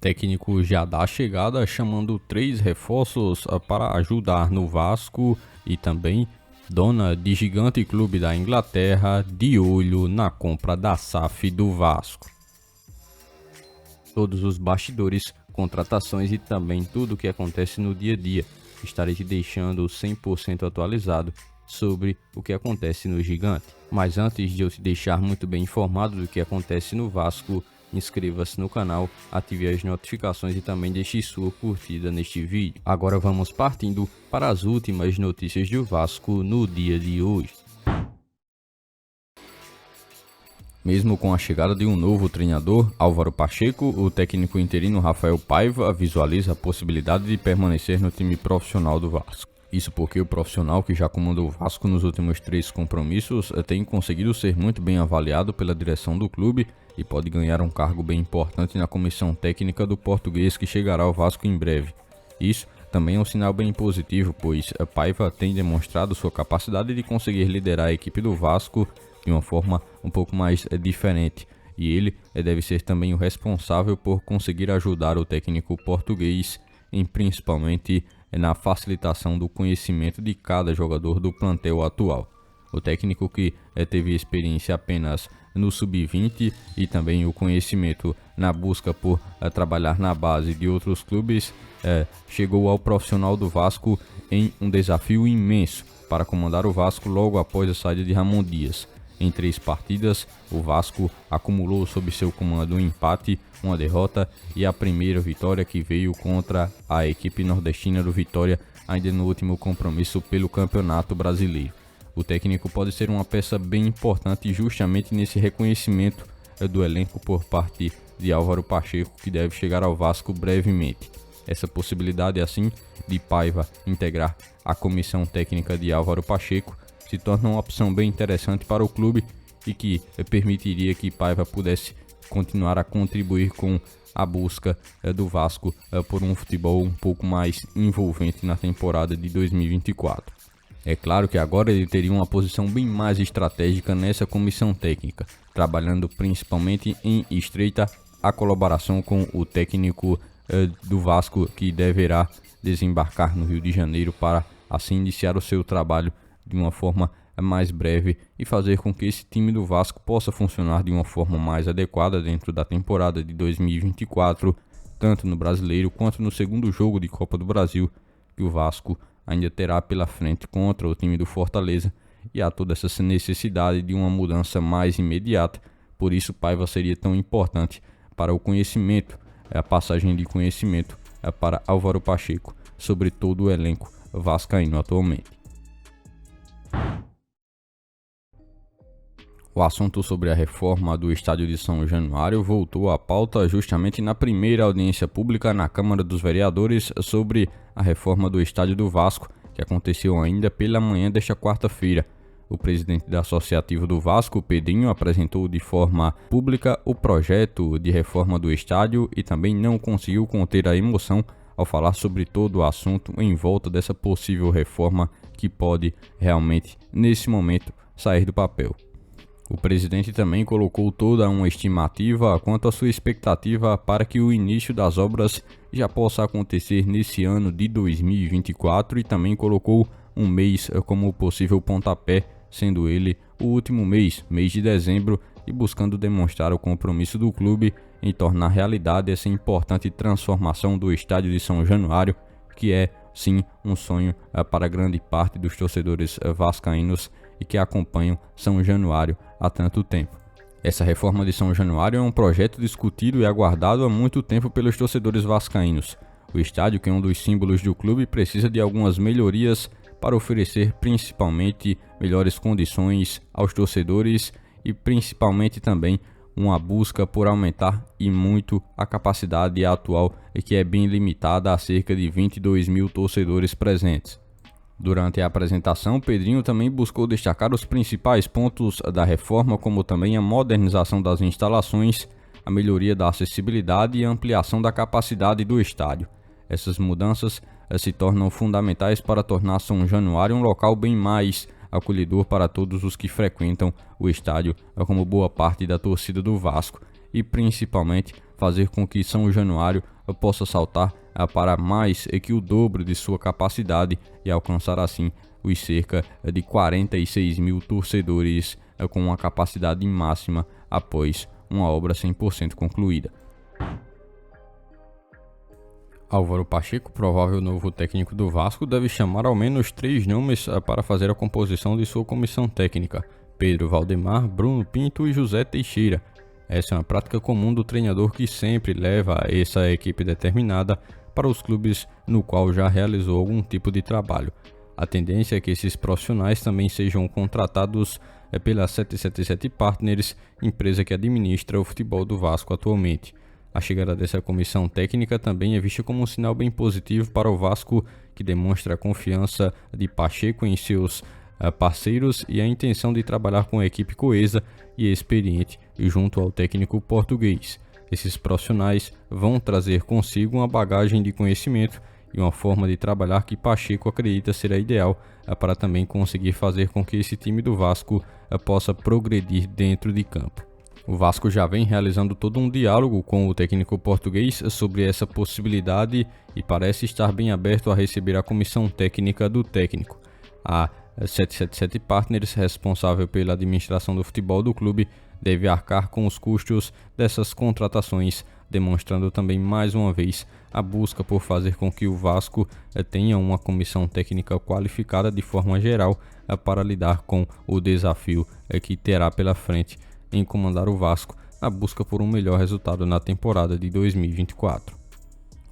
Técnico já dá a chegada chamando 3 reforços para ajudar no Vasco e também dona de gigante clube da Inglaterra de olho na compra da SAF do Vasco. Todos os bastidores, contratações e também tudo o que acontece no dia a dia. Estarei te deixando 100% atualizado sobre o que acontece no gigante. Mas antes de eu te deixar muito bem informado do que acontece no Vasco, inscreva-se no canal, ative as notificações e também deixe sua curtida neste vídeo. Agora vamos partindo para as últimas notícias do Vasco no dia de hoje. Mesmo com a chegada de um novo treinador, Álvaro Pacheco, o técnico interino Rafael Paiva visualiza a possibilidade de permanecer no time profissional do Vasco. Isso porque o profissional que já comandou o Vasco nos últimos 3 compromissos tem conseguido ser muito bem avaliado pela direção do clube e pode ganhar um cargo bem importante na comissão técnica do português que chegará ao Vasco em breve. Isso também é um sinal bem positivo, pois Paiva tem demonstrado sua capacidade de conseguir liderar a equipe do Vasco de uma forma um pouco mais diferente, e ele deve ser também o responsável por conseguir ajudar o técnico português em principalmente na facilitação do conhecimento de cada jogador do plantel atual. O técnico que teve experiência apenas no sub-20 e também o conhecimento na busca por trabalhar na base de outros clubes, chegou ao profissional do Vasco em um desafio imenso para comandar o Vasco logo após a saída de Ramon Dias. Em 3 partidas, o Vasco acumulou sob seu comando um empate, uma derrota e a primeira vitória, que veio contra a equipe nordestina do Vitória ainda no último compromisso pelo Campeonato Brasileiro. O técnico pode ser uma peça bem importante justamente nesse reconhecimento do elenco por parte de Álvaro Pacheco, que deve chegar ao Vasco brevemente. Essa possibilidade assim de Paiva integrar a comissão técnica de Álvaro Pacheco se torna uma opção bem interessante para o clube e que permitiria que Paiva pudesse continuar a contribuir com a busca do Vasco por um futebol um pouco mais envolvente na temporada de 2024. É claro que agora ele teria uma posição bem mais estratégica nessa comissão técnica, trabalhando principalmente em estreita a colaboração com o técnico do Vasco, que deverá desembarcar no Rio de Janeiro para assim iniciar o seu trabalho de uma forma mais breve e fazer com que esse time do Vasco possa funcionar de uma forma mais adequada dentro da temporada de 2024, tanto no Brasileiro quanto no segundo jogo de Copa do Brasil, que o Vasco ainda terá pela frente contra o time do Fortaleza, e há toda essa necessidade de uma mudança mais imediata. Por isso Paiva seria tão importante para o conhecimento, a passagem de conhecimento para Álvaro Pacheco sobre todo o elenco vascaíno atualmente. O assunto sobre a reforma do estádio de São Januário voltou à pauta justamente na primeira audiência pública na Câmara dos Vereadores sobre a reforma do estádio do Vasco, que aconteceu ainda pela manhã desta quarta-feira. O presidente da Associativa do Vasco, Pedrinho, apresentou de forma pública o projeto de reforma do estádio e também não conseguiu conter a emoção ao falar sobre todo o assunto em volta dessa possível reforma que pode realmente, nesse momento, sair do papel. O presidente também colocou toda uma estimativa quanto à sua expectativa para que o início das obras já possa acontecer nesse ano de 2024 e também colocou um mês como possível pontapé, sendo ele o último mês de dezembro, e buscando demonstrar o compromisso do clube em tornar realidade essa importante transformação do estádio de São Januário, que é sim um sonho para grande parte dos torcedores vascaínos e que acompanham São Januário há tanto tempo. Essa reforma de São Januário é um projeto discutido e aguardado há muito tempo pelos torcedores vascaínos. O estádio, que é um dos símbolos do clube, precisa de algumas melhorias para oferecer principalmente melhores condições aos torcedores e principalmente também uma busca por aumentar e muito a capacidade atual, que é bem limitada a cerca de 22 mil torcedores presentes. Durante a apresentação, Pedrinho também buscou destacar os principais pontos da reforma, como também a modernização das instalações, a melhoria da acessibilidade e a ampliação da capacidade do estádio. Essas mudanças se tornam fundamentais para tornar São Januário um local bem mais acolhedor para todos os que frequentam o estádio, como boa parte da torcida do Vasco, e principalmente fazer com que São Januário possa saltar para mais que o dobro de sua capacidade e alcançar assim os cerca de 46 mil torcedores com uma capacidade máxima após uma obra 100% concluída. Álvaro Pacheco, provável novo técnico do Vasco, deve chamar ao menos 3 nomes para fazer a composição de sua comissão técnica: Pedro Valdemar, Bruno Pinto e José Teixeira. Essa é uma prática comum do treinador que sempre leva essa equipe determinada para os clubes no qual já realizou algum tipo de trabalho. A tendência é que esses profissionais também sejam contratados pela 777 Partners, empresa que administra o futebol do Vasco atualmente. A chegada dessa comissão técnica também é vista como um sinal bem positivo para o Vasco, que demonstra a confiança de Pacheco em seus parceiros e a intenção de trabalhar com a equipe coesa e experiente junto ao técnico português. Esses profissionais vão trazer consigo uma bagagem de conhecimento e uma forma de trabalhar que Pacheco acredita ser a ideal para também conseguir fazer com que esse time do Vasco possa progredir dentro de campo. O Vasco já vem realizando todo um diálogo com o técnico português sobre essa possibilidade e parece estar bem aberto a receber a comissão técnica do técnico. A 777 Partners, responsável pela administração do futebol do clube, deve arcar com os custos dessas contratações, demonstrando também mais uma vez a busca por fazer com que o Vasco tenha uma comissão técnica qualificada de forma geral para lidar com o desafio que terá pela frente em comandar o Vasco na busca por um melhor resultado na temporada de 2024.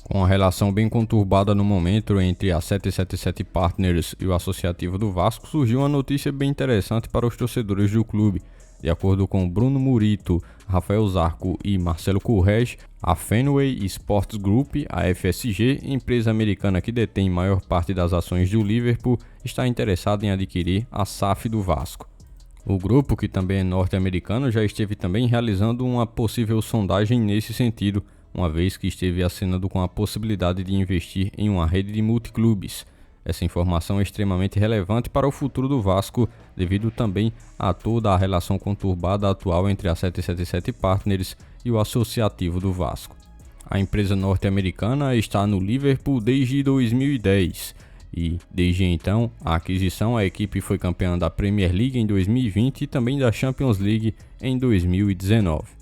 Com a relação bem conturbada no momento entre a 777 Partners e o Associativo do Vasco, surgiu uma notícia bem interessante para os torcedores do clube. De acordo com Bruno Murito, Rafael Zarco e Marcelo Correge, a Fenway Sports Group, a FSG, empresa americana que detém maior parte das ações do Liverpool, está interessada em adquirir a SAF do Vasco. O grupo, que também é norte-americano, já esteve também realizando uma possível sondagem nesse sentido, uma vez que esteve acenando com a possibilidade de investir em uma rede de multiclubes. Essa informação é extremamente relevante para o futuro do Vasco, devido também a toda a relação conturbada atual entre a 777 Partners e o Associativo do Vasco. A empresa norte-americana está no Liverpool desde 2010 e, desde então, a equipe foi campeã da Premier League em 2020 e também da Champions League em 2019.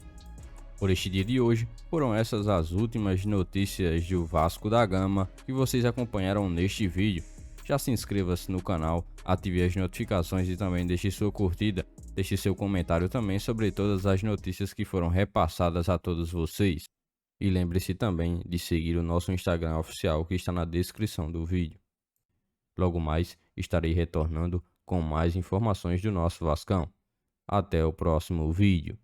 Por este dia de hoje, foram essas as últimas notícias do Vasco da Gama que vocês acompanharam neste vídeo. Já se inscreva-se no canal, ative as notificações e também deixe sua curtida. Deixe seu comentário também sobre todas as notícias que foram repassadas a todos vocês. E lembre-se também de seguir o nosso Instagram oficial que está na descrição do vídeo. Logo mais estarei retornando com mais informações do nosso Vascão. Até o próximo vídeo.